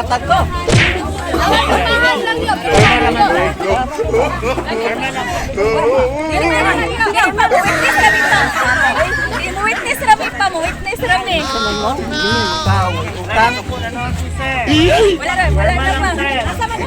hatag ko. Witness rami pa mo, witness rami. Wala na pa. Asa man?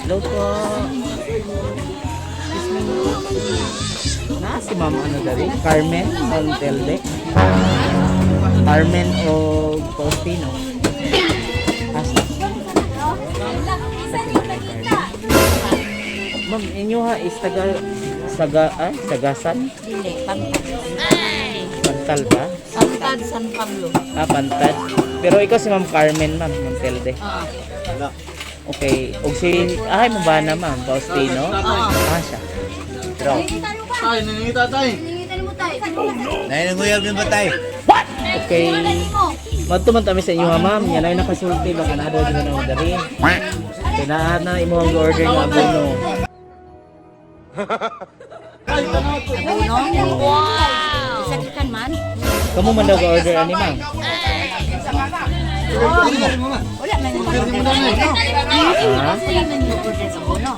Hello po. Si Ma'am ano dari? Carmen Montelde. Carmen o Faustino. Ma'am, inyo ha is Sagasan? Hindi, Pantad. Pantal ba? Pantad, San Pablo. Pantad. Pero ikaw si Ma'am Carmen, Ma'am Montelde. Okay, og si mo ba na Ma'am Faustino? Siya. Pero Tay, naningita tay. Naninguyab din ba tay? okay. Madto man tami sa inyo ha Ma'am, yan ay nakasulti baka na daw din na dari. Kailangan na imo ang order nga abono. Wow! Sakikan man? Kamu man daw order ani Ma'am? Wala man yung order sa bono.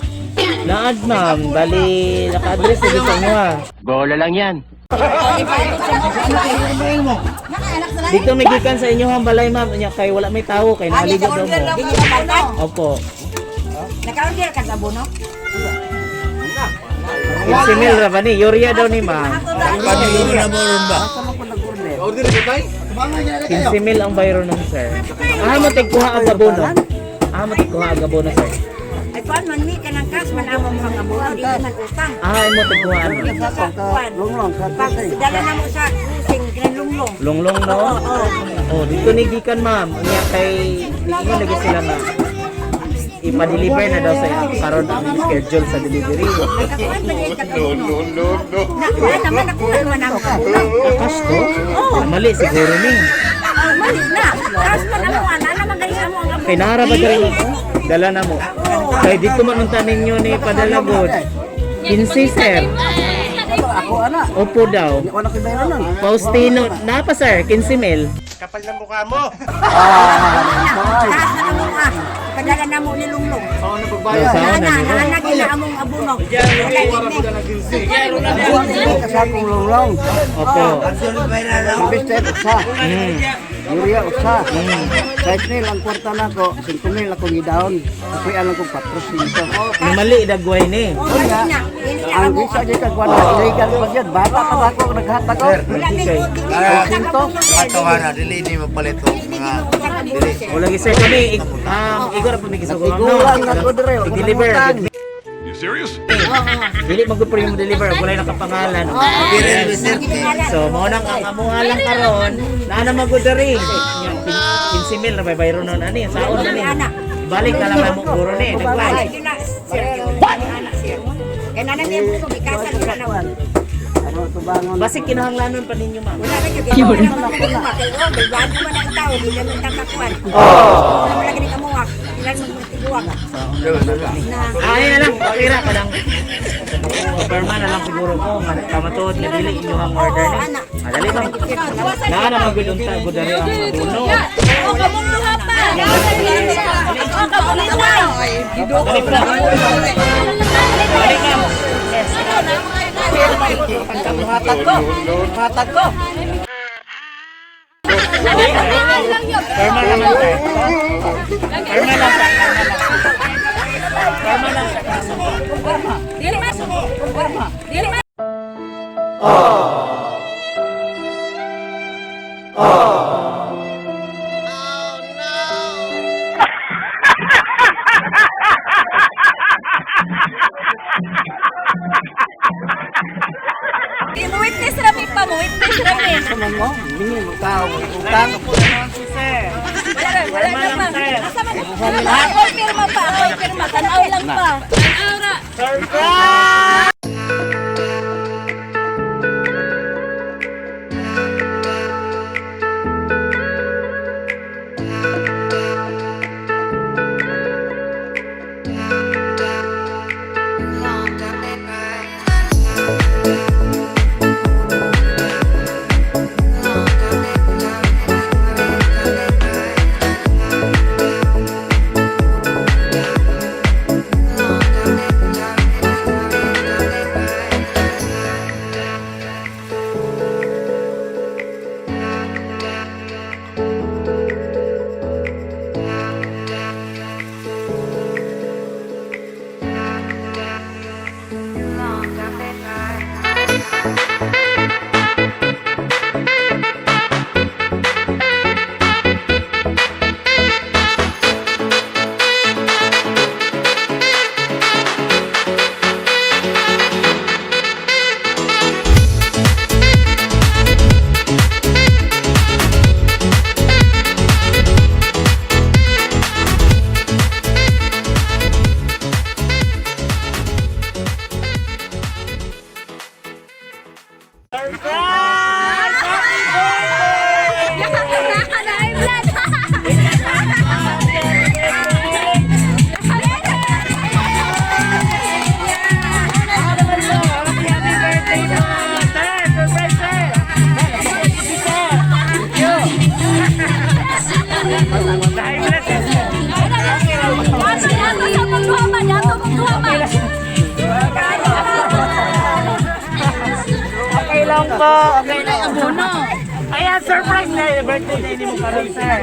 Laad Ma'am, bali naka-address dito sa inyo ha. Bola lang yan. Dito may gikan sa inyo ang balay Ma'am, nya kay wala may tawo kay naligo daw mo. Opo. Naka-order ka sa bono? 15,000 ra ba ni? Urea daw ni Ma'am. Panilo na mo ron ba? Order ito tay? 15,000 ang bayro nun sir. Mo tigkuha ang abono. Mo tigkuha ang abono sir. Ay, kuan man mi kanang cash man among mga bono, di man utang. Mo tigkuha ano? Lunglong, pag dala na mo sa cruising, kanang lunglong. Lunglong no? Oh, dito ni gikan Ma'am. Unya kay ingon lagi sila na ipa-deliver na daw sa karon ang schedule sa delivery. Nakakuan ba din ka bono? Nakuha naman, nakuha naman ang bono. Cash ko? Mali siguro ni. Mali na. Cash man amo, ana naman gali amo ang abono. Kay nara ba diri dala na mo? Kay dito man unta ninyo ni padala god. 15 sir. Ako ana. Opo daw. Wala ko bayaran. Faustino, napa sir, 15,000. Kapal ng mukha mo. Cash na amo ah. Kadala na mo ni lunglong. Ako na pagbayad. Ana gila among abono. Wala ni. Kasakong longlong. Opo. Bistet usa. Urea usa. Kahit nil ang kwarta na ko, 5,000 akong gidahon. Ako'y alam kong patros nito. Ni mali dagway ni. Ang bisa di kagwan illegal pa dyan. Bata pa ba ako naghatag ko? Sinto. Katawa na, dili ni mapalit ko mga dili. Wala gisa kami igor pa migi sugo. Igulang na ko dire. Deliver. You serious? Dili magpo mo deliver wala nakapangalan. So mo nang ang amuha lang karon, na magud diri. 15,000 na bayro non ani saon ani. Balik na lang mo guro ni. Nagway. Kaya na niya mo bikasan ka na. Ano tubangon? Basig kinahanglanon pa ninyo ma'am. Wala na yung ginawa na mga bago man ang tao, hindi naman takakuan. Wala lagi ni kamuha, ilan magtiguwa ka. Ay na lang, pakira ka lang. Perma na lang siguro ko, kamatuod na dili inyo ang order ni. Madali ba? Na magulunta gud diri ang abono. O kamuluha pa. O kamuluha. Balik na. Balik na. Hatag ko. Hatag ko. Perma naman sir. Perma lang sir. Perma lang sir. Dili mas. Dili mas. Witness rami pa mo, witness rami. Ano mo? Hindi mo tao. Utang. Wala na pa. Asa man? Ako pirma pa, ako pirma. Tanaw lang pa. Tanaw ra. Surprise! po. Okay na. Ayan, surprise na. Birthday na ini mo karon, sir.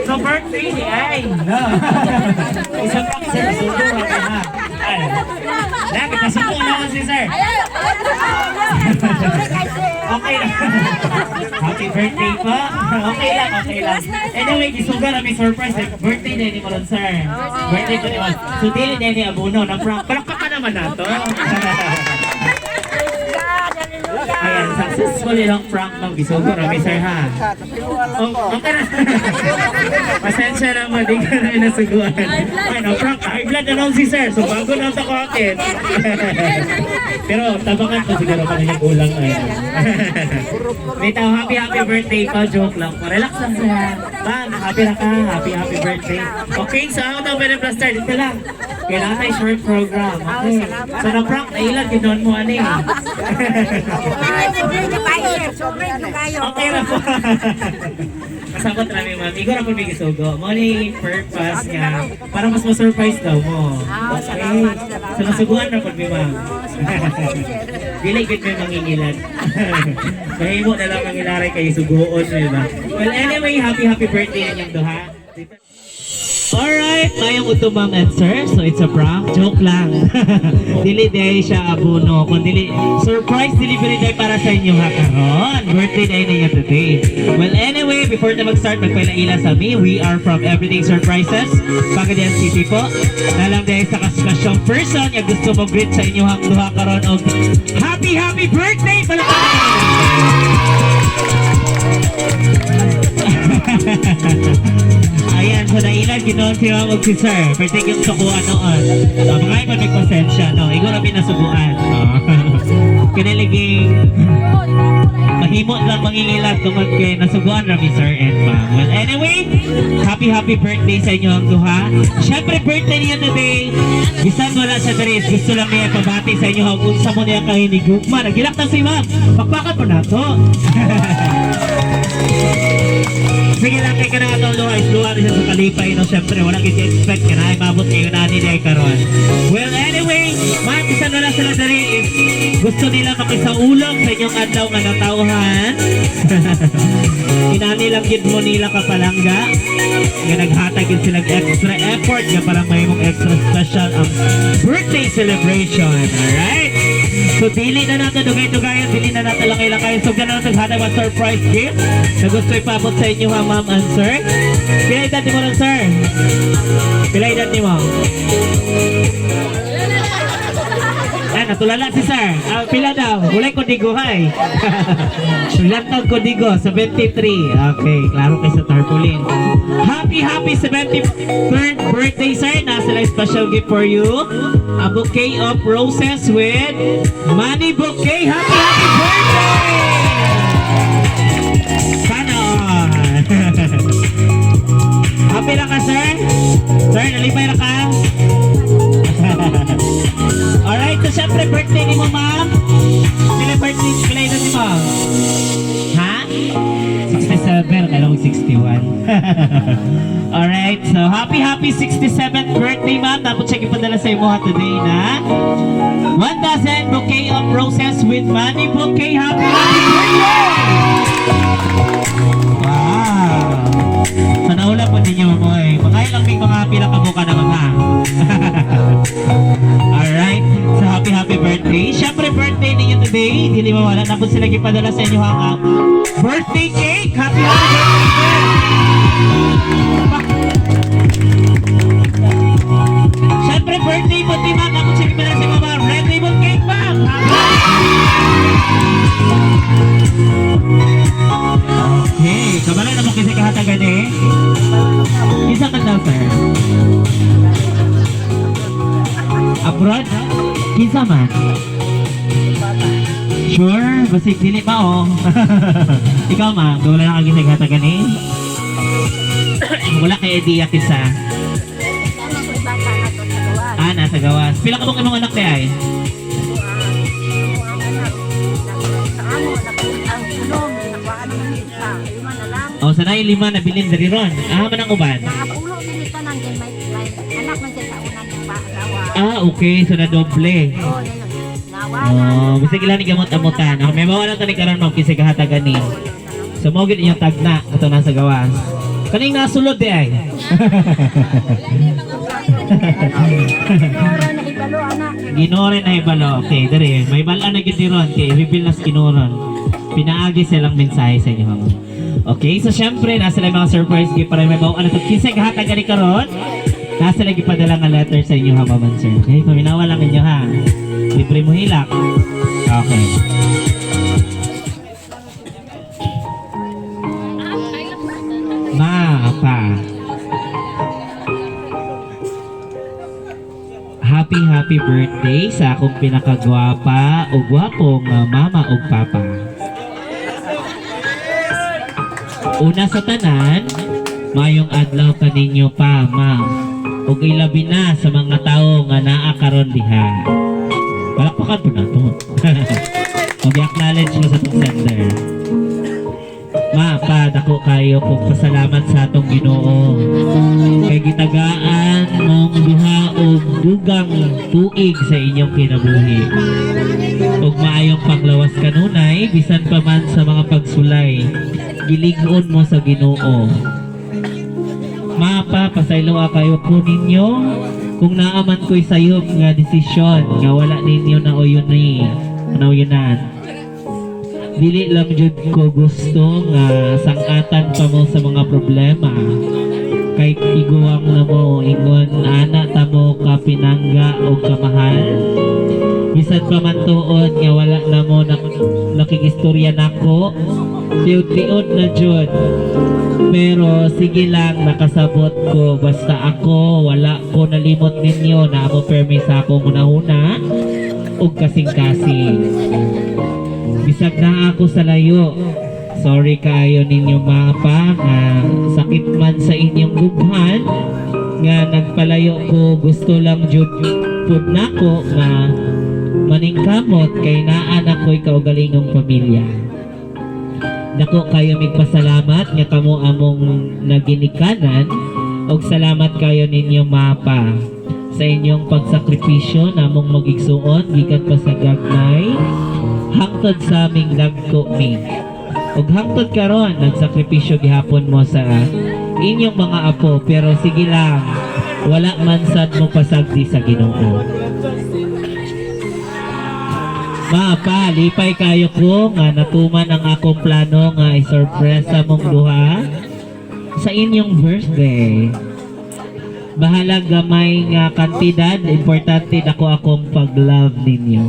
So, birthday ni ay. Isang pa kasi nasulo ha. Ay. Dapat nasulo naman si sir. Okay lang. Happy birthday po. Okay lang, okay lang. Anyway, gisuga na may surprise. Birthday na ini mo ron, sir. Birthday ko naman. So, dili na ini abuno. Palakpakan naman na to. Ayan, successful yung prank ng gisugo na may sir ha. Okay na. Pasensya naman, di ka na nasuguan. Ay, prank, high blood na lang si sir. So, bago na ito ko akin. Pero, tabangan ko siguro pa yung ulang na yun. Rita, happy birthday pa. Joke lang po. Relax lang siya. Ma'am, happy na ka. Happy birthday. Okay, so ako na pwede plaster. Dito lang. Kailangan tayo short program. Okay. So, na-prank, nailan, ginoon mo ano eh. Okay na po. Kasabot namin ma'am. Igo na po may gisugo. Mo ni purpose nga. Para mas ma-surprise daw mo. Okay. So, nasuguan na po may ma'am. Dili gid may mangingilan. Mahimo na lang mangilaray kayo suguon, di ba? Well, anyway, happy birthday ninyong duha. Alright, mayong uto ma'am and sir. So it's a prank, joke lang. Dili day siya abuno, kundi surprise delivery day para sa inyo ha karon. Birthday day ninyo today. Well anyway, before na mag-start, magpailaila sa me. We are from Everything Surprises, Pagadian City po. Nalang day sa kaspasyong person yung gusto mo greet sa inyo hang duha karon og happy birthday! Ayan, so nailan ginoon si Ma'am og si Sir. Pwede yung sukuan noon. Mga iba nagpasensya, no? Igo na pinasubuan. Kiniliging mahimo lang mangingilat tungkol kay nasuguan rami Sir and Ma'am. Well, anyway, happy birthday sa inyo ang duha. Siyempre, birthday niya today. Bisan wala sa Dres, gusto lang niya pabati sa inyo kung unsa mo niya kahinigugma. Nagilak na si Ma'am. Pakpakan po na to. Sige lang kay kanang atong luha, isluha rin siya sa kalipay, no? Siyempre, wala kasi-expect ka na, mabot kayo na ni Day karon. Well, anyway, mga bisan wala sila dari is gusto nila makisaulog sa inyong adlaw nga natauhan. Inani lang yun mo nila kapalangga. Nga naghatag yun silang extra effort, nga parang may mong extra special ang birthday celebration. Alright? So, dili na natin dugay-dugayan, dili na natin langay-langay. So, gano'n natin hatag mga surprise gift na gusto ipabot sa inyo ha, ma'am and sir. Pila edad ni mo nun, sir? Pila edad ni mo? Natulala si sir. Pila daw? Ulay kodigo, hay. Lantag kodigo, 73. Okay, klaro kayo sa tarpaulin. Happy 73rd birthday, sir. Nasa lang special gift for you. A bouquet of roses with money bouquet. Happy birthday! Sana all. Happy lang ka, sir? Sir, nalipay na ka? Alright, so syempre birthday ni mo, ma'am. Pila birthday, pila ito ni ma'am? Ha? 67, kailangan mo 61. Alright, so happy 67th birthday, ma'am. Tapos check ipadala sa imo ha today na 1 dozen bouquet of roses with money bouquet. Happy birthday! Wow! So naula po ninyo mo eh. Mga ilang may mga pila kabuka naman ha. Alright, so happy birthday. Siyempre birthday ninyo today. Hindi mawala na po sila ipadala sa inyo ang birthday cake. Happy birthday! Siyempre birthday mo di ma'am. Ako sila ipadala sa inyo mga red ribbon cake ma'am. Okay, kabala naman kasi kahatagan eh. Isa ka daw sir. Abroad? Kinsa man? Sure? Basig dili pa oh. Ikaw ma, wala na kang gisag-hatagan eh. Wala kay idea kinsa. Nasa gawas. Pila ka bang imong anak niya eh? Oh, sanay 5 na bilin dari ron. Man ang uban. Anak man siya sa unan ng asawa. Okay. So na doble. Oo, yun. Oh, bisag ilan ni gamot-amutan. Ako may mawala tani karon ma'am kisig hatagan ni. So mo gid inyong tagna ato nasa gawas. Kaning nasulod di ay. Ginore na ibalo. Okay, diri. May bala na gid ron kay reveal nas kinuron. Pinaagi silang mensahe sa inyo ma'am. Okay, so syempre nasa lang mga surprise gift para may mawala to kisig hatagan ni karon. Nasa lagi padala nga letter sa inyo ha, Ma'am Sir. Okay, paminawa lang inyo ha. Libre mo hilak. Okay. Pa. Happy birthday sa akong pinakagwapa o gwapong mama o papa. Una sa tanan, mayong adlaw kaninyo pa, ma'am. Ug ilabi na sa mga tao nga naa karon diha. Palakpakan po na to. Mag-acknowledge mo sa itong sender. Ma, pa, dako kayo kung pasalamat sa atong Ginoo. Kay gitagaan mong duha og dugang tuig sa inyong kinabuhi. Ug maayong paglawas kanunay, bisan pa man sa mga pagsulay, gilig-on mo sa Ginoo. Mapa, pasaylo kayo po ninyo kung naaman ko'y sayop nga desisyon nga wala ninyo na uyunan. Dili lang jud ko gusto nga sangatan pa mo sa mga problema. Kay iguwang na mo ingon ana ta mo ka pinangga o kamahal. Bisan pa man tuod nga wala na mo nakigistorya nako. Tiud-tiud na jud. Pero sige lang, nakasabot ko. Basta ako, wala ko nalimot ninyo na ako permi sa akong una-una o kasing-kasing. Bisag na ako sa layo. Sorry kayo ninyo mapa nga sakit man sa inyong gubhan nga nagpalayo ko. Gusto lang jud pud nako nga maningkamot kay naan ako'y kaugalingong pamilya. Dako kayo migpasalamat nga kamo among naginikanan og salamat kayo ninyo mapa sa inyong pagsakripisyo namong magigsuon gikan pa sa gagmay hangtod sa aming dagko mi. Og hangtod karon nagsakripisyo gihapon mo sa inyong mga apo pero sige lang wala man sad mo pasagdi sa Ginoo. Mapa, lipay kayo ko nga natuman ang akong plano nga isurpresa mong duha sa inyong birthday. Bahalag gamay nga kantidad, importante dako akong pag-love ninyo.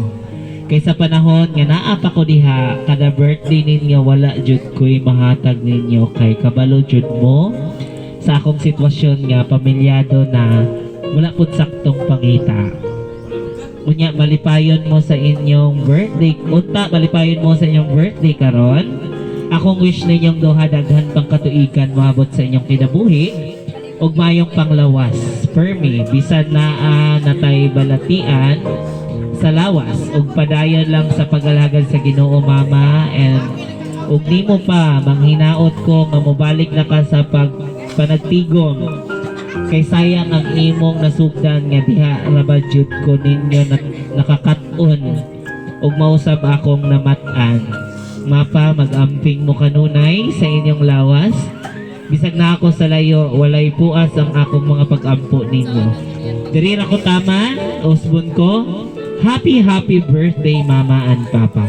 Kay sa panahon nga naa pa ko diha, kada birthday ninyo wala jud ko'y mahatag ninyo kay kabalo jud mo sa akong sitwasyon nga pamilyado na wala pud saktong pangita. Unya malipayon mo sa inyong birthday. Unta malipayon mo sa inyong birthday karon. Akong wish ninyong duha daghan pang katuigan moabot sa inyong kinabuhi ug mayong panglawas. Permi bisan naa natay balatian sa lawas ug padayon lang sa pagalhagad sa Ginoo mama and ug nimo pa manghinaot ko nga mobalik na ka sa panagtigom. Kay sayang ang imong nasugdan nga diha rabadjud ko ninyo nakakaton ug mausab akong namat-an. Mapa mag-amping mo kanunay sa inyong lawas. Bisag na ako sa layo, walay puas ang akong mga pag-ampo ninyo. Diri ra ko tama, usbon ko. Happy birthday mama and papa.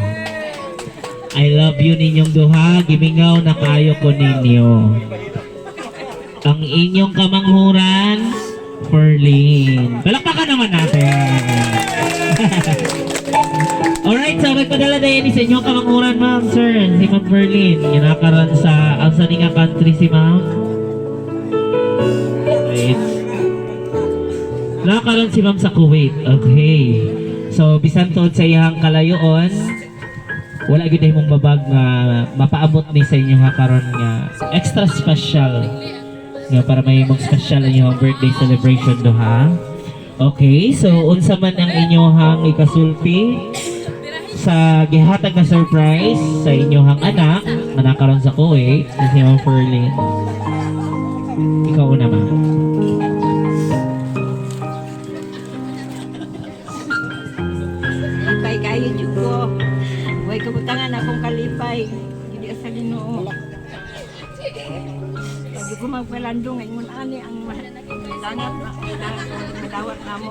I love you ninyong duha, gimingaw na kayo ko ninyo. Ang inyong kamanghuran, Ferlin. Palakpakan naman natin. Alright, so magpadala na yan sa inyong kamanghuran, ma'am, sir. Si Ma'am Ferlin. Yanakaran sa, ang sani nga country si ma'am. Right. Nakakaroon si ma'am sa Kuwait. Okay. So, bisan tuod sa iyang kalayoon, wala gyud mong babag nga mapaabot ni sa inyo ha karon nga extra special nga para may mong special ang inyong birthday celebration do ha. Okay, so unsa man ang inyohang ikasulti sa gihatag na surprise sa inyohang anak nga nakaroon sa Kuwait na si Ma'am Ferlin. Ikaw una ma. Lipay kayo akong kalipay. Hindi sa Ginoo. Pag ko magpalandong ngayon ani ang langat na madawat namo.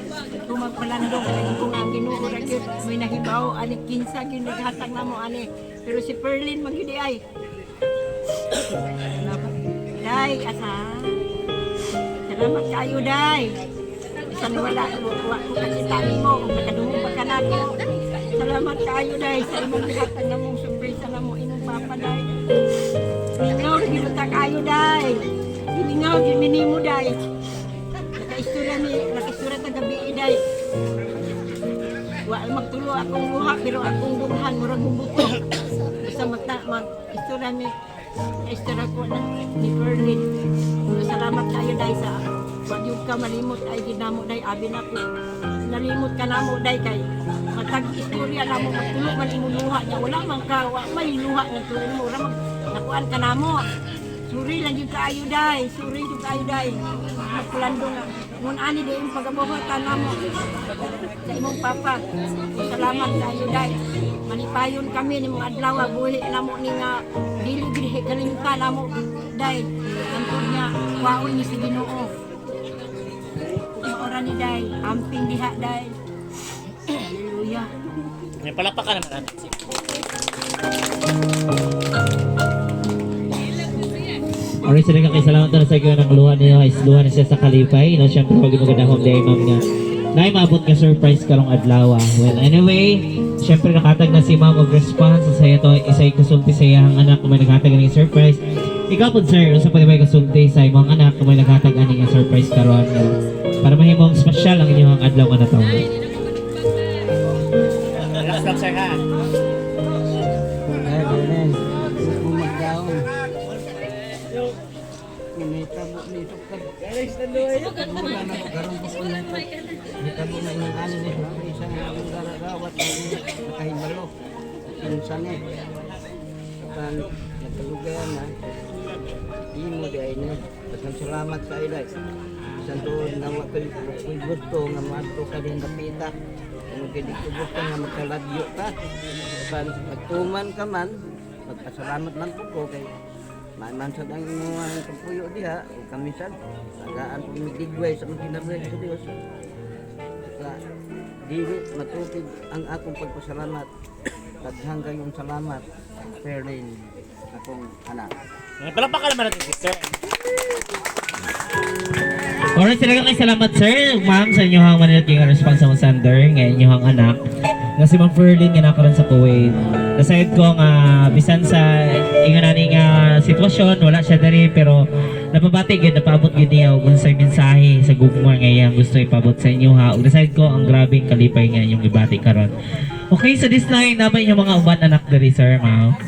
Pag ko magpalandong ngayon kung ang Ginoo ra gyud may nahibaw ani kinsa gyud naghatag namo ani. Pero si Perlin magyudi ay. Day asa. Salamat kayo day. Bisan wala ko kakita nimo kung nakadungog pa kanako. Salamat kayo day sa imong gihatag namong surprise namo imong papa day. Ikaw gibuta kayo day. Hilingaw gimini mo day. Nakaistura ta gabi day. Wa magtulo akong luha pero akong duhan murag bubuto. Basta mag-istura mi istura ko na ni Berlin. Salamat kayo day sa wag yung ka malimot ay ginamo day abi nako. Nalimot ka namo day kay matag istorya namo magtulo man imong luha niya wala man ka may luha nga tulo mo ra nakuan ka namo. Suri lang yung kaayo day, suri yung kaayo day. Magkulando nga. Ngun ani day yung pagabuhatan namo sa imong papa. Salamat kayo day. Manipayon kami ni mga adlaw buhi namo ni nga dili gid kalimutan namo day. Antod niya kwaon ni si Ginoo. Ora ni day, amping diha day. Hallelujah. May palapakan naman natin. Alright, sila kay salamat na sa ng luha niyo, is luha na siya sa kalipay. No, syempre pag magandahom day ma'am nga. Nay maabot nga surprise karong adlaw. Well, anyway, syempre nakatag na si ma'am of response sa iyo to isay kasulti sa iyang anak kung may naghatag ng surprise. Ikaw po sir, unsa pa may kasulti sa imong anak kung may naghatag ani nga surprise karon para mahimong special ang inyong adlaw nga nataon. Relax lang sir ha. Itabo na yung ano ni isang garawat nakahibalo. Pinsan eh. Kapan nagkalugayan na. Imo di ay na. Pasang salamat sa ilay. Isang doon na wakil gusto nga mato ka din kapita. Kung hindi ko gusto nga magkaladyo ka. Kapan nagtuman ka man. Magpasalamat lang po ko kay mansad ang mga pagpuyo diha, kami sad, tagaan po magdigway sa mga kinabay sa Diyos. Sa dili matupid ang akong pagpasalamat, daghang kayong salamat, Perlin, akong anak. May palapakan naman natin sister. Alright, sila kay salamat sir, ma'am sa inyong Manila King response sa Sander, ngayon inyong anak. Nga si Ma'am Ferlin nga nakaroon sa Kuwait. Nasayad ko nga bisan sa ingon ani nga sitwasyon wala siya diri pero napabati gyud napaabot gyud niya og unsay mensahe sa gugma nga iyang gusto ipabot sa inyo ha. Ug nasayad ko ang grabeng kalipay nga inyong gibati karon. Okay, so this time nabay inyong mga uban anak diri sir, ma'am.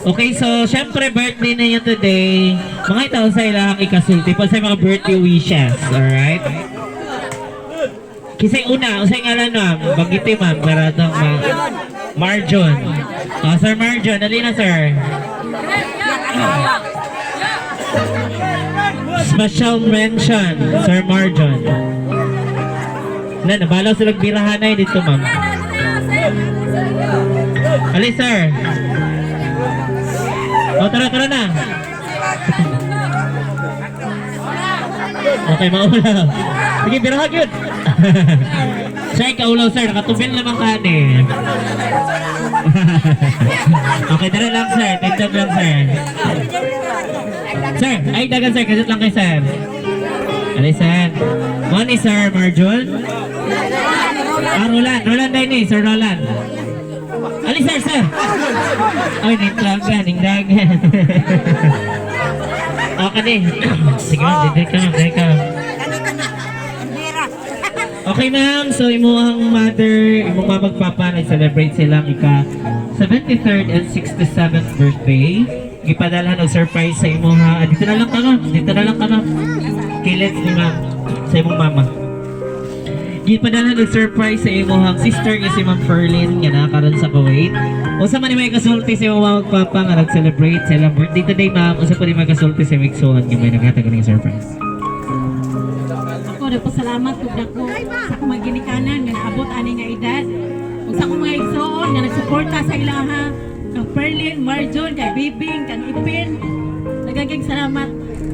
Okay, so syempre birthday ninyo today. Mga itaw sa ilang ikasulti pa sa mga birthday wishes, alright? Kisay una, usay ngalan ma'am, bagiti ma'am, para itong Marjon. Sir Marjon, dali na sir. Special mention, Sir Marjon. Nabalaw silang birahanay dito ma'am. Ali sir. Tara na. Okay, maulaw. Sige, birahan yun. Sir, kaulaw sir, nakatubil naman ka ni. Okay, tara lang sir, tindog lang sir. Sir, ay dagan sir, kasut lang kay sir. Alay sir. Money sir, Marjon. Roland din ni, Sir Roland. Ali sir. Ay, ningdagan. Okay din. Sige ma'am, dito ka. Okay ma'am, so imong mother, imong magpapa nag-celebrate silang ika 73rd and 67th birthday. Gipadalhan og surprise sa imong dito na lang ka ma'am. Kilets ni ma'am sa imong mama. Gipadalhan og surprise sa imong sister nga si Ma'am Ferlin nga nakaron sa Kuwait. Usa man ni may kasulti sa imong magpapa nga nag-celebrate silang birthday today ma'am. Usa pa ni may kasulti sa Mixuhan nga may naghatag ng surprise. Ako nagpasalamat kung dako sa kumaginikanan nga abot ani nga edad ug Usa ko mga igsoon nga nagsuporta sa ilaha. Kang Perlin, Marjon, kay Bibing, kang Ipin. Nagaging salamat.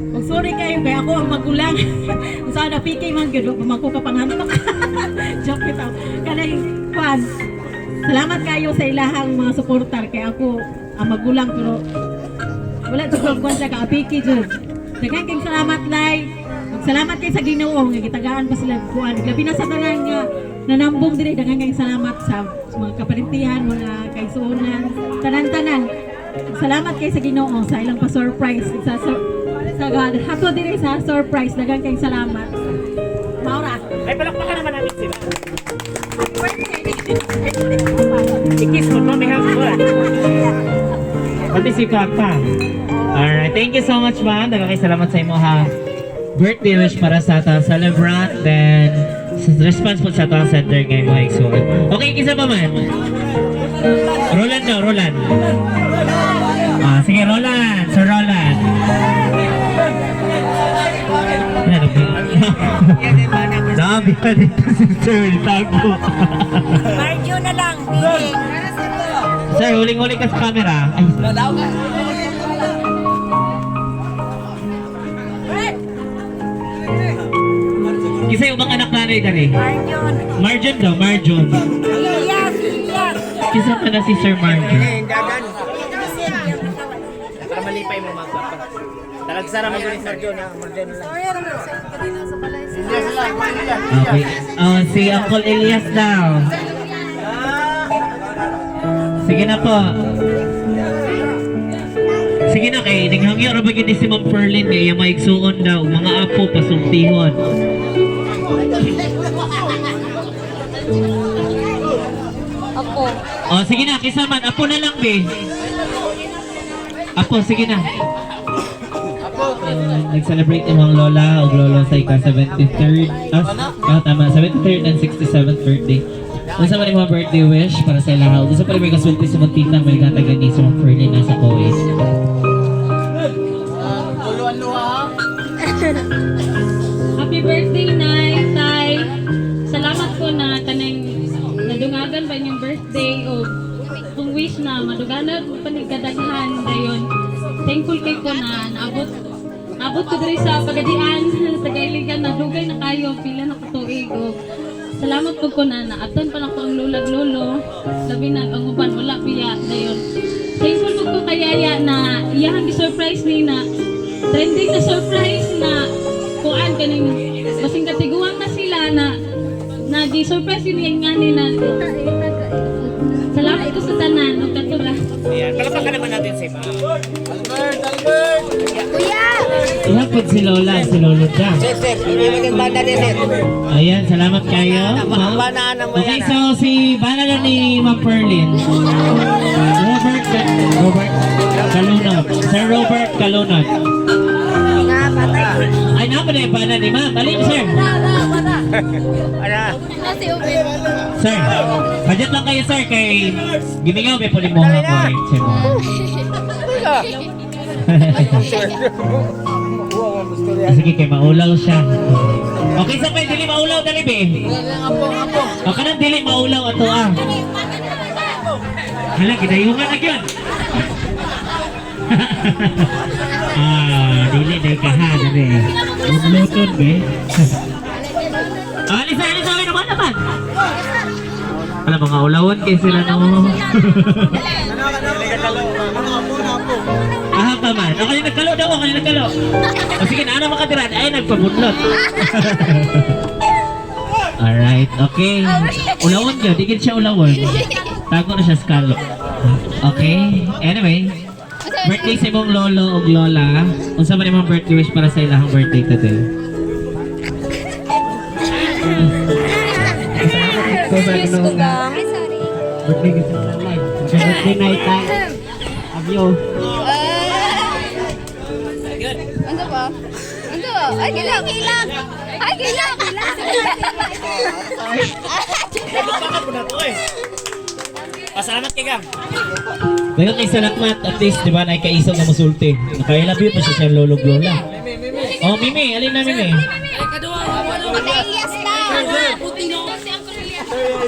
Kung sorry kayo, kaya ako ang magulang. Kung saan na PK man, gado, pamako ka panghanap. Joke it out. Kanay, Juan, salamat kayo sa ilahang mga supporter. Kaya ako ang magulang, pero wala ito kung siya ka, PK dyan. Nagaging salamat, Lai. Salamat kayo sa Ginoo nga gitagaan pa sila kuan. Labi na sa tanan nga nanambong diri daghang salamat sa mga kaparintihan, mga kaisuonan, tanan-tanan. Salamat kayo sa Ginoo sa ilang pa-surprise sa God. Hato diri sa surprise daghang kay salamat. Maura. Ay, palakpakan naman natin sila. Ikis mo, mami hanggang. Pati si Papa. Alright, thank you so much, ma'am. Salamat sa imo ha. Birthday wish para sa atang celebrant, then response po sa atang center ngayon mga igsoon. Okay, kisa pa man? Roland daw, Roland. Sige, Roland. Sir Roland. Sabi ka dito si Sir, tago. Marjo na lang, Bibing. Sir, huling-huling ka sa camera. Ay, isa yung mga anak nanay dali. Marjon. Marjon daw, Marjon. Ilyas. Kisa pa na si Sir Marjon. Para malipay mo mga papa. Talagsara mo yung Marjon ha. Marjon lang. Okay. Si Uncle Elias daw. Sige na po. Sige na kay naghangyo ra bagid ni si Ma'am Perlin kay yung maigsuon daw mga apo pasultihon. Apo. Oh, sige na, kisa man apo na lang be. Apo, sige na. Nag-celebrate yung mga lola o lolo sa ika 73rd. Tama, 73rd and 67th birthday. Unsa man yung mga birthday wish para sa ilaha. Unsa pa rin may kasulti sa mga titang may gatagan ni sa mga Perlin nasa Kois. Happy birthday, Nay, Tay. Salamat po na kanang nadungagan ba yung birthday o kung wish na maduganan panigkadaghan dayon. Thankful kay ko na naabot ko diri sa pagadian sa kailigan na dugay na kayo pila na katuig o salamat po ko na naatan pa lang ko ang lulag lolo labi na ang uban wala biya dayon. Thankful po ko kayaya na iyahang gi-surprise ni na trending na surprise na kuan kaning basing katiguan na sila na gi-surprise yun nga nila. Salamat ko sa tanan o katula. Ayan, palapakan naman natin si Ma. Ilan po si Lola, si Lolo siya. Sir, ibigin ba na rin, sir? Ayan, salamat kayo. Banana mo Okay, yan. so si banana ni Ma'am Perlin. Robert Kalunod. Sir Robert Kalunod. Ay, naman na yung banana ni Ma'am. Alin, sir? Sir, budget lang kayo, sir, kay gimingaw may pulimuha ko rin, sir mo. Sige, kay maulaw siya. Okay, sa pa dili maulaw dali be. O kanang dili maulaw ato ah. Hala, gidayungan na gyud. Dili day kaha dali. Luton be. Alisa naman. Alam mga ulawon kay sila no. Aha pa man. Ako yung nagkalo daw, ako yung nagkalo. O sige, naana makatiran. Ay, nagpabunlot. Alright, okay. Ulawon nyo, digit siya ulawon. Tago na siya skalo. Okay, anyway. Birthday sa imong lolo o lola. Unsa man imong birthday wish para sa ilahang birthday today? Birthday kasi sa live. Birthday night time. Abyo. Ano ba? Ay, gilang! Ay, gilang! Bakit mo na to eh? Pasalamat kay Gam. Dagan kay salamat at least di ba na kaisog na musulti. Naka-love you pa siya siyang lolog lola. Oh, Mimi, alin na Mimi? Pag-Elias na!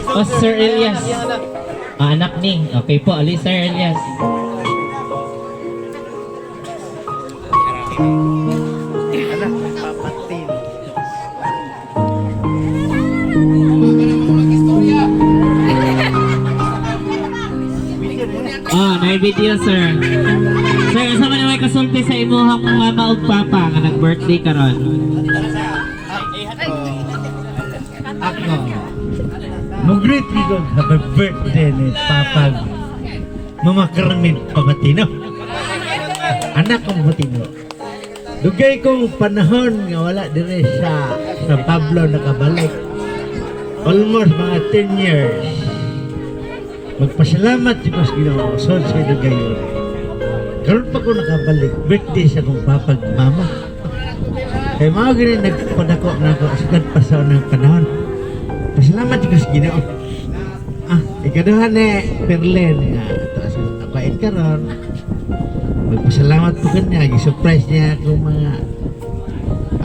O, Sir Elias. Anak ni. Okay po, ali Sir Elias. May video, sir. Sir, sama na may kasulti sa imuhang mama ug papa nga nag-birthday karon. Ako. Mag-greet ko happy birthday ni Papa Mama Carmen Pabatino. Anak kong Pabatino. Dugay kong panahon nga wala dire sa Pablo nakabalik. Almost mga 10 years. Magpasalamat ko sa Ginoo sa dugay yun. Karon pa ko nakabalik, birthday sa kong papag mama. Kaya mga ganyan nagpadako na ako sagad pa sa unang panahon. Pasalamat ko sa Ginoo. Ikaduhan Perlen nga taas ako karon. Magpasalamat po kanya, gi-surprise niya ako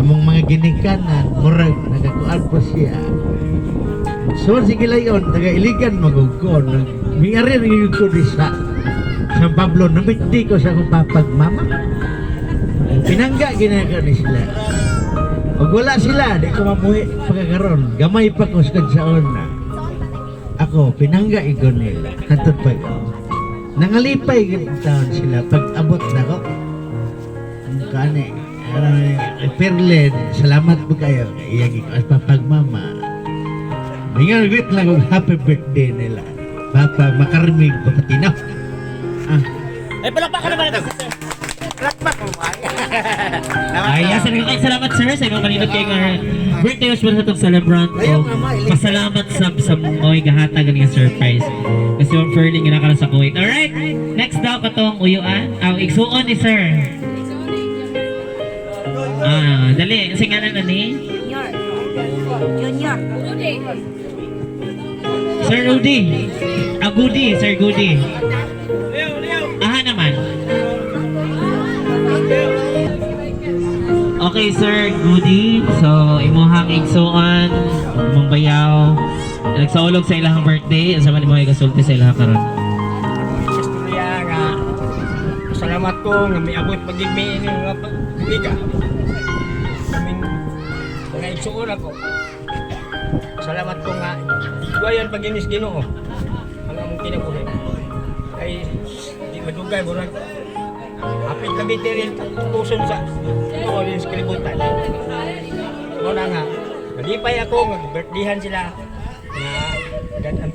among mga ginikanan, murag nagakuan po siya. So sige layon, taga-iligan magugkon. Mingari rin ko di sa San Pablo, namiti ko sa akong papag mama. Pinangga ginagawa ni sila. Pag wala sila, di ko mamuhi pagkakaroon. Gamay pa ko sa kansaon na. Ako, pinangga igon nila. Hantod pa ko. Nangalipay ganit taon sila. Pag abot na ko. Ang kani. Perlen, salamat po kayo. Iyagi ko as papag mama. Mingan greet lang ang happy birthday nila. Papa Makarmig Pabatino. Ay, palakpakan naman ito, sister. Palakpak mo. Ay, salamat sir sa imong maninod kay nga birthday wish sa itong celebrant. Pasalamat sa mo'y gahata ganing surprise. Kasi yung Ferling nga nakala sa Kuwait. Alright, next daw katong uyuan. Igsuon ni sir. Dali, singalan na ni? Junior. Sir Rudy. Goody, Sir Goody. Aha naman. Okay, Sir Goody. So, imuhang igsuan, imong bayaw. Nagsaulog sa ilahang birthday. Asa man imong igasulti sa ilahang karon? Istorya nga. Salamat ko nga may abot pag-ibig nga pag-ibiga. Kaming mga igsuon ako. Salamat ko nga. Duayan pag-inis Ginoo. Ang among kinabuhi. Ay di madugay murag apit kabiti rin tutuson sa rin sa kalibutan. Muna nga, malipay ako, mag-birthdayhan sila na ang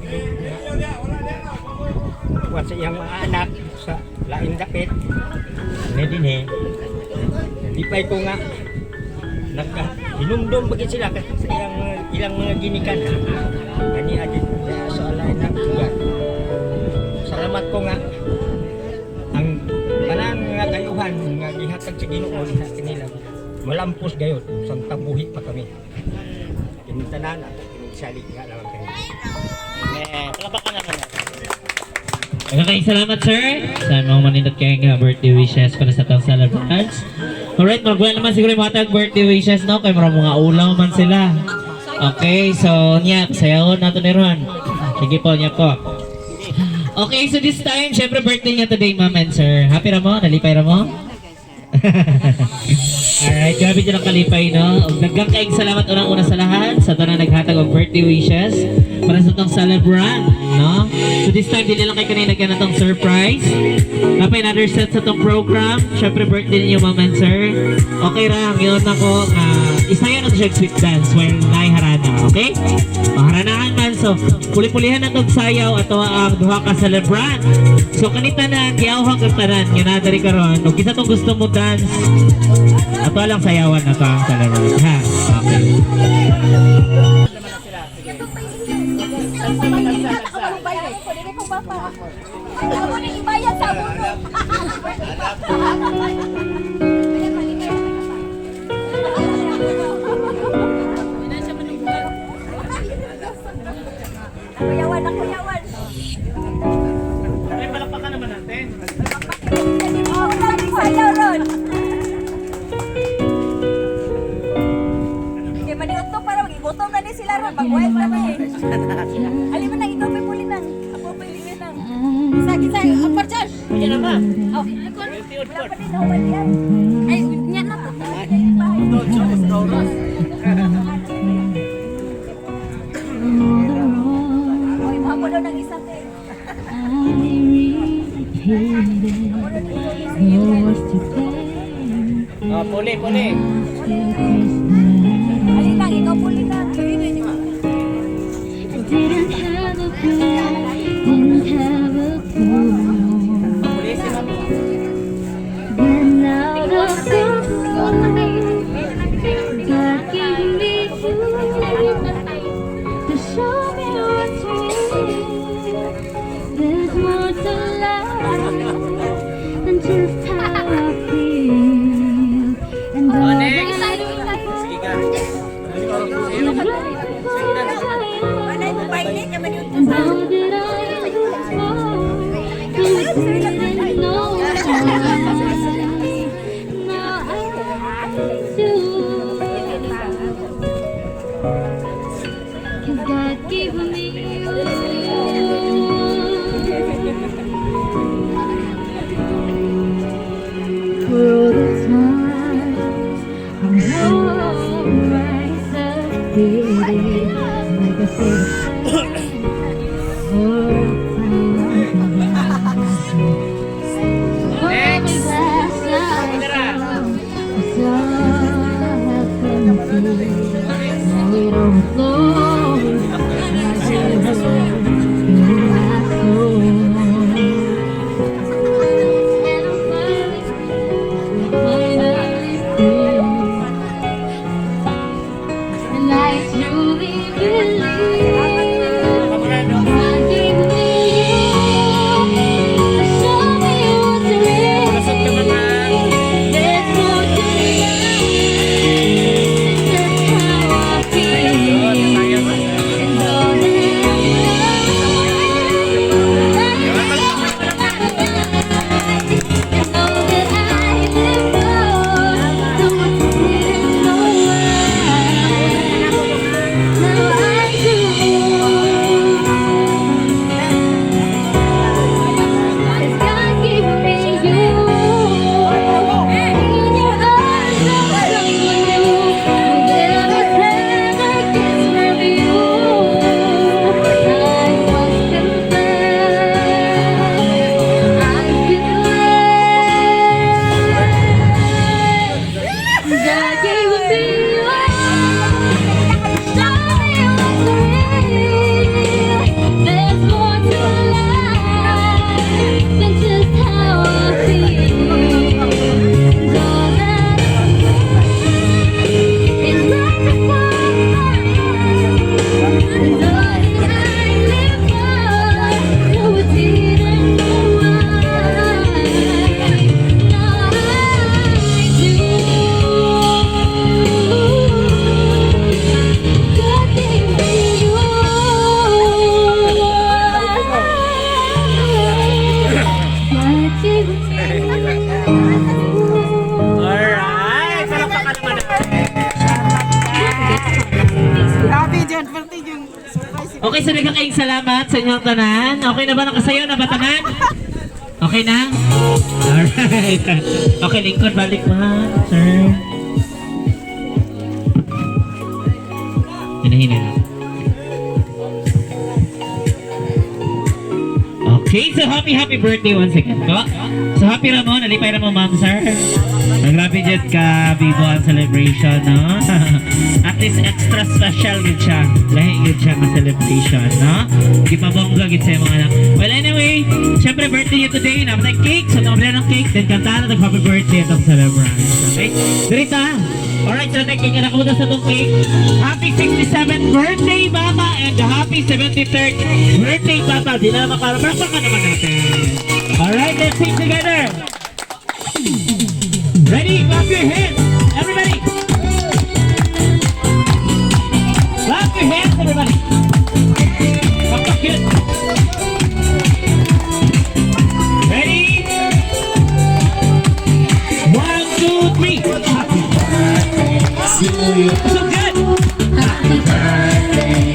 kuwan sa iyang mga anak sa laing dapit. Din malipay ko nga hinumdum bagay sila kasi sa ilang mga ginikan. Gani agit sa alay na lugar. Salamat ko nga ang kanang nga kayuhan nga gihatag sa Ginoo sa kanila malampos gayud sang tabuhi pa kami. Kinitanan at kinisalig nga lang kami. Palakpakan naman. Maraming salamat sir sa mga manindot kayo nga birthday wishes para sa itong celebrants. Alright, magbuwan naman siguro yung mga birthday wishes no? Kaya marang mga ulaw man sila. Okay, so nyak, sayawon nato ni Ron. Sige po, nyak po. Okay, so this time, syempre birthday niya today, ma'am and sir. Happy ra mo? Nalipay ra mo? Alright, grabe dyan ang kalipay, no? Naggang kaing salamat unang-una sa lahat sa ito na naghatag of birthday wishes para sa itong celebrant, no? So this time, dili lang kayo kanina na itong surprise. Napay another set sa itong program. Syempre, birthday ninyo, ma'am and sir. Okay ra, ngayon ako, isayan natin siya sweet dance while naiharana, okay? Haranahan man, so puli-pulihan na itong sayaw at ang duha ka celebrant. So kanita na, kiyawang kagtanan, yun na dari karon. Kung kisa itong gusto mo dance, at walang sayawan na ito ang celebrant, ha? Okay. Kuyawan, kuyawan. Ay, palakpakan naman natin. Oh, lagi sayaw ron. Kaya maniuto para mag-igutom na din sila ron. Pag-buhay pa naman eh. Alin mo na, ikaw may puli nang. Ako may lingan nang. Isa, apart dyan. Yan na ba? Oh, wala pa din ako yan. Ay, yan na. Oy, mapo daw ng isa te. Oh, puli, puli. Alin lang, ikaw puli nang. Puli si Mami. Just how I feel, and Oh, all next. that Sige ka. Anay mo painit naman yung and all that I was for, you didn't know why. Now I do, 'cause God gave me you. For all the times I know I succeeded, like I said, and I truly believe God gave me you to show me what's real. There's more to life, that's how I feel. And all Alright! Palakpakan naman Okay, so nagkakaing salamat sa inyong tanan. Okay na ba nakasayo na ba tanan? Okay na? Alright. Okay, lingkod, balik pa, sir. Hinahinan. Okay, so happy birthday once again po. So happy Ramon, alipay Ramon ma'am sir. Grabe dyan ka, Vivo ang celebration, no? At least extra special gid siya. Lahi gid siya na celebration, no? Gipabongga gid sa mga anak. Well anyway, syempre birthday niya today, naman cake. So naman ng cake, then kantaan na happy birthday itong celebrant. Okay? Dirita. Alright, so thank you na kumunta sa itong cake. Happy 67th birthday, Mama! And happy 73rd birthday, Papa! Di na makaraparapan ka naman natin. Alright, let's sing together! Ready? Clap your hands! Everybody! Clap your hands, everybody! Papakit! Ready? 1, 2, 3! Happy birthday to you! So good! Happy birthday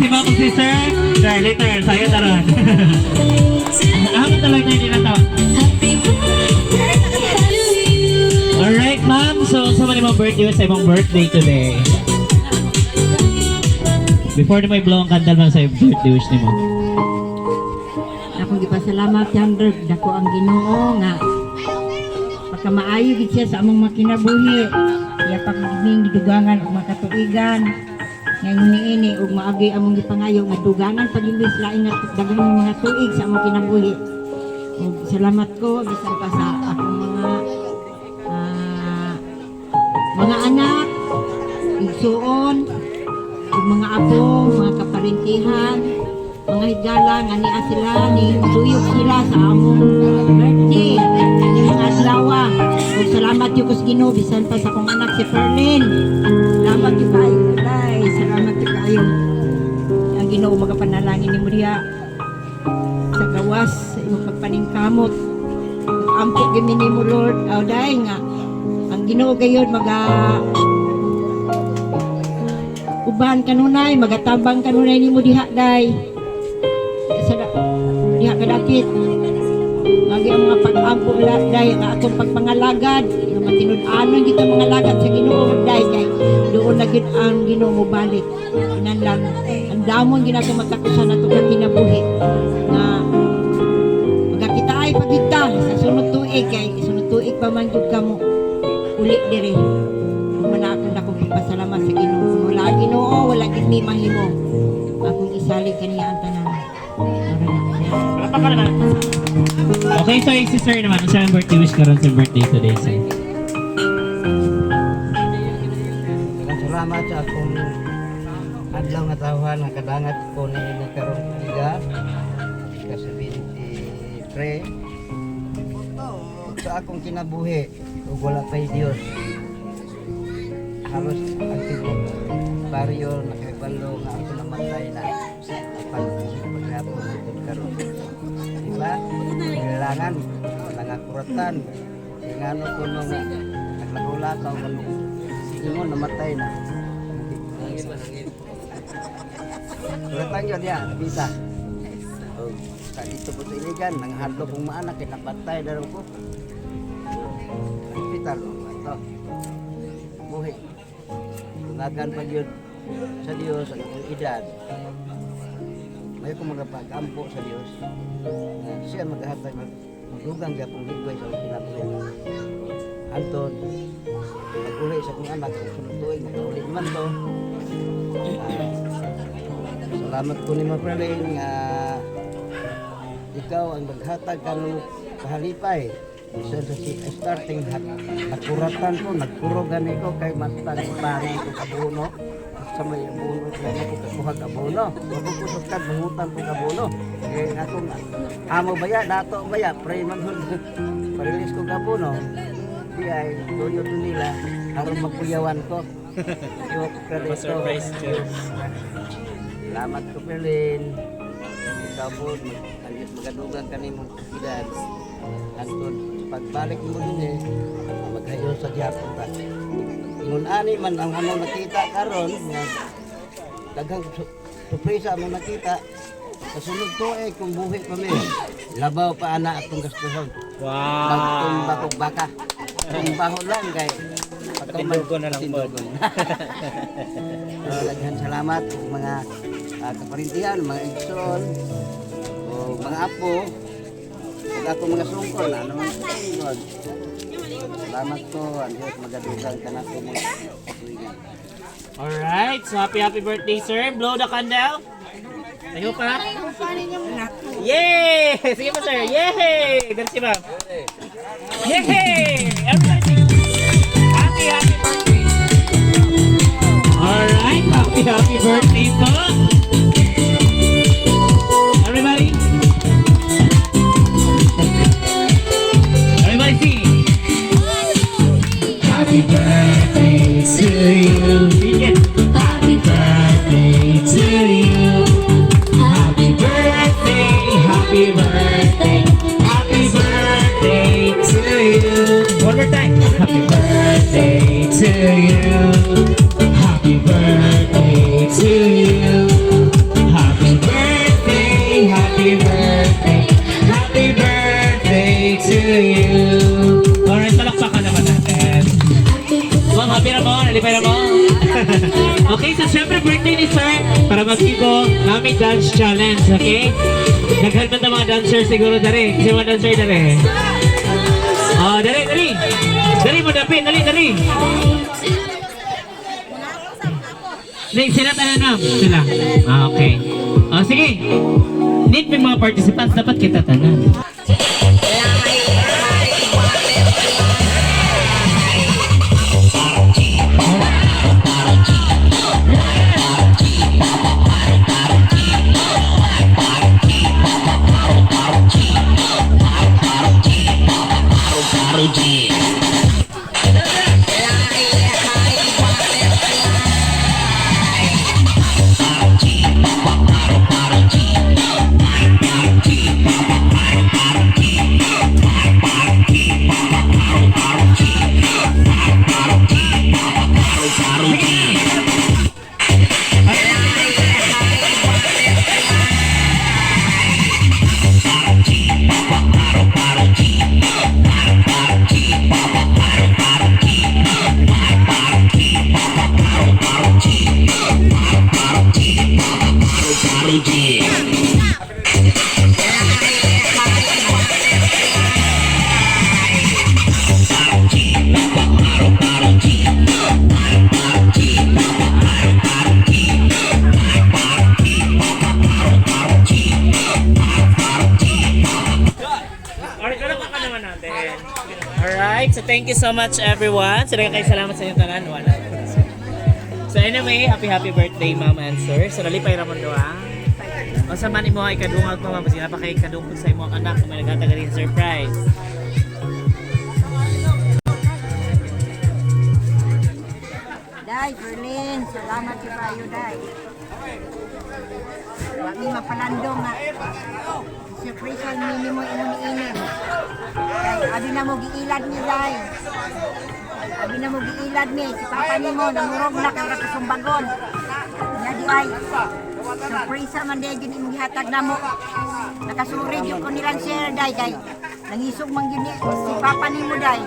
si Ma'am si Sir. Sir, later, sa'yo na ron. Ako talaga hindi na to. Alright, ma'am. So, sa mga birthday sa ibang birthday today. Before na may blow ang kandal man sa birthday wish ni mo. Ako gipasalamat yan, Dirk. Dako ang Ginoo nga pagkamaayo gid siya sa among makinabuhi. Iya pagiging gidugangan og makatuigan. Ngayon niini ug maagi among gipangayo nga dugangan pagimbis lain nga daghang mga tuig sa among kinabuhi. Ug salamat ko bisan pa sa akong mga anak, igsuon, ug mga apo, mga kaparintihan, mga higala nga niya sila ni suyok sila sa among birthday ni mga adlaw. Ug salamat yung kus Ginoo bisan pa sa akong anak si Perlin. Salamat yung kayo, Day. Salamat yung kayo. Ang Ginoo magapanalangin ni mo diha sa gawas sa imong pagpaningkamot. Ampo gimi nimo Lord. Aw Day nga ang Ginoo gayud uban kanunay, magatabang kanunay nimo diha Day. Diha kadakit. Lagi ang mga pag-ampo Day nga atong pagpangalagad, nga matinud-anon kita mga lagad sa Ginoo Day kay doon na gid ang Ginoo mo balik. Kinahanglan ang damon ginato matakusan nato ka kinabuhi nga magakita ay pagita sa sunod tuig kay sunod tuig pa man jud kamo uli dire. Muna akong pagpasalamat sa Ginoo. Wala Ginoo, wala gid mi mahimo. Akong isalig kaniya ang tanan. Okay, so si Sir naman, ang siyang birthday wish karon sa birthday today, sir. Salamat sa akong adlaw nga tawhan nga kadangat ko ni karon iga kasi 23 sa akong kinabuhi ug wala pay Dios halos ang tibok baryo nakibalo nga ako namatay na paghapon ug karon diba kailangan nangakuratan ingano kuno nga naglakaw kanu ingon namatay na kuratan yun ya bisa sa dito po sa iligan nanghadlo kong maanak kinapatay daw ko hospital ito buhi tunagan pa yun sa Diyos ang akong edad may ko magpag-ampo sa Diyos siya maghahatag magdugang gapong ligway sa kinabuhi Anton mag-uli sa kong anak kung sunod tuwing mag-uli naman to salamat ko ni Maprelin nga ikaw ang maghatag kanong kahalipay isa sa starting nakuratan ko nagkurogan ko kay matang parang ko kabuno sa may abuno ko kakuha kabuno wag ko sukat mangutan ko kabuno kay akong amo baya dato baya pray man parilis ko kabuno di ay tuyo to nila aron magkuyawan ko yo kredito salamat ko Perlin ikaw po magadugan kanimo edad Anton pagbalik mo din maghayo sa Japon ta ingon ani man ang among nakita karon nga daghang surpresa among nakita sa sunod tuig kung buhi kami labaw pa ana atong gastuhon magtumbak og baka tumbaho lang kay Pagkatindugo na lang po. Laghan salamat mga kaparintihan, mga igsoon, o mga apo, ug ako mga sungkol, ano man sungkol. Salamat ko, ang Diyos magadugan ka na ko mga tuigan. Alright, so happy birthday sir. Blow the candle. Tayo pa. Yay! Sige po sir. Yay! Ganun si ma'am. Yay! Everybody sing. Happy birthday. Alright, happy birthday po. Everybody. Everybody sing. Happy birthday to you. Happy birthday to you. Happy birthday, happy birthday, happy birthday to you. One more time. Happy birthday to you. Happy birthday to you. Lipay na mo. Okay, so syempre birthday ni Sir para mag-ibo namin dance challenge, okay? Naghalman na mga dancer siguro dari. Kasi mga dancer dari. Oh, dari. Dari mo dapit, dari. Sila tanan ma'am. Sila. Okay. Oh, sige. Need may mga participants. Dapat kita tanan. Alright, so thank you so much everyone. So kayo salamat sa inyong tanan. Wala. So anyway, happy birthday mama and sir. So nalipay ramon do ha. O sa man imo ay kadungag pa mama, sila pa kay kadungog sa imong anak kung may naghatag rin surprise. Day, Berlin, salamat sa kayo, Day. Wagi mapalandong nga. Surprise ang minimo inuni-inin. Day, abi na mo giilad ni Day. Abi na mo giilad ni. Si papa ni mo, namurog na kay rakasumbagon. Nga di ay. Surprise man Day, yun yung gihatag na mo. Nakasurid yun ko nilang share, Day, Day. Nangisog man yun si papa ni mo, Day.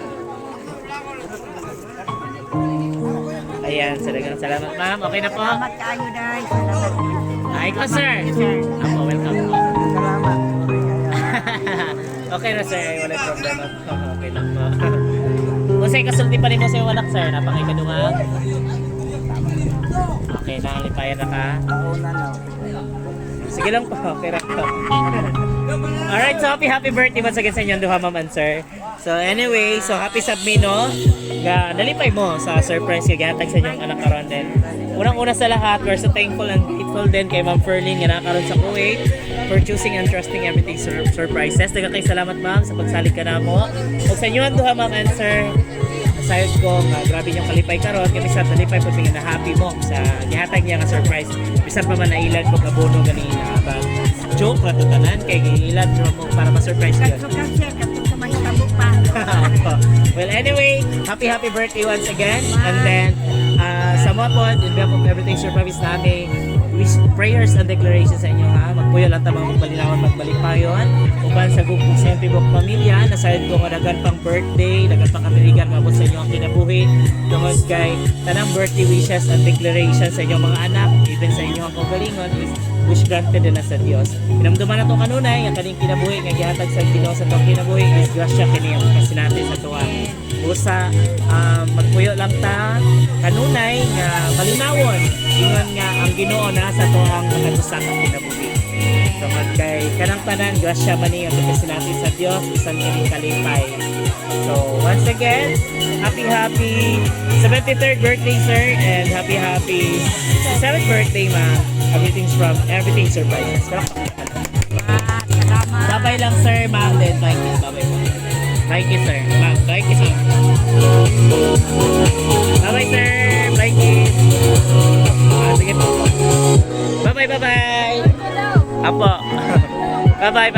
Ayan, salamat ma'am. Okay na po. Salamat kayo, Day. Salamat. Ay ko sir. Apo, welcome po. Salamat. Okay na sir, wala problema po. Okay lang po. Kasi kasulti pa rin mo sa iyong anak sir, napakikadungan. Okay na, lipayan na ka. Sige lang po, okay lang po. Alright, so happy birthday once again sa inyong duha ma'am and sir. So anyway, so happy sabmi no. Nalipay mo sa surprise nga gihatag sa inyong anak karon din. Unang-una sa lahat, we're so thankful and grateful din kay Ma'am Ferlin nga nakaroon sa Kuwait for choosing and trusting everything surprises. Daghang kay salamat ma'am sa pagsalig ka namo. Ug sa inyong duha ma'am and sir, sayod ko nga grabe niyong kalipay karon kay bisag nalipay pud nga na happy mo sa gihatag niya nga surprise. Bisag pa man nailad mo abono ganina ba. Joke ra to tanan kay giilad mo para ma-surprise ka. Well, anyway, happy birthday once again. And then, sa mga po, in behalf of everything surprise namin, wish prayers and declarations sa inyo ha. Magpuyo lang tamang magbalinawan, magbalik pa yun. Uban sa gugong siyempre buong pamilya, nasayad ko nga dagan pang birthday, dagan pang kamiligan, mabot sa inyo ang kinabuhi. Tungod kay tanang birthday wishes and declarations sa inyong mga anak, even sa inyo ang kagalingon, wish granted din na sa Dios. Pinamduman na itong kanunay, ang kaning kinabuhi, nga gihatag sa Ginoo sa itong kinabuhi, is grasya kini ang kasinati sa tuwa. Usa, magpuyo lang ta, kanunay, nga malinawon, ingon nga ang Ginoo na sa tuwang makagusak ang kinabuhi. So, kay kanang tanan, grasya man ang kasinati sa Dios, isang kining kalipay. So, once again, happy 73rd birthday, sir, and happy 7th birthday, ma'am. Everything surprises. Sabay lang, sir, ma'am, then bye kiss. Bye-bye po. Bye kiss, sir. Ma'am, bye kiss, ma'am. Bye-bye, sir. Bye kiss. Sige po. Bye-bye. Apo. Bye-bye.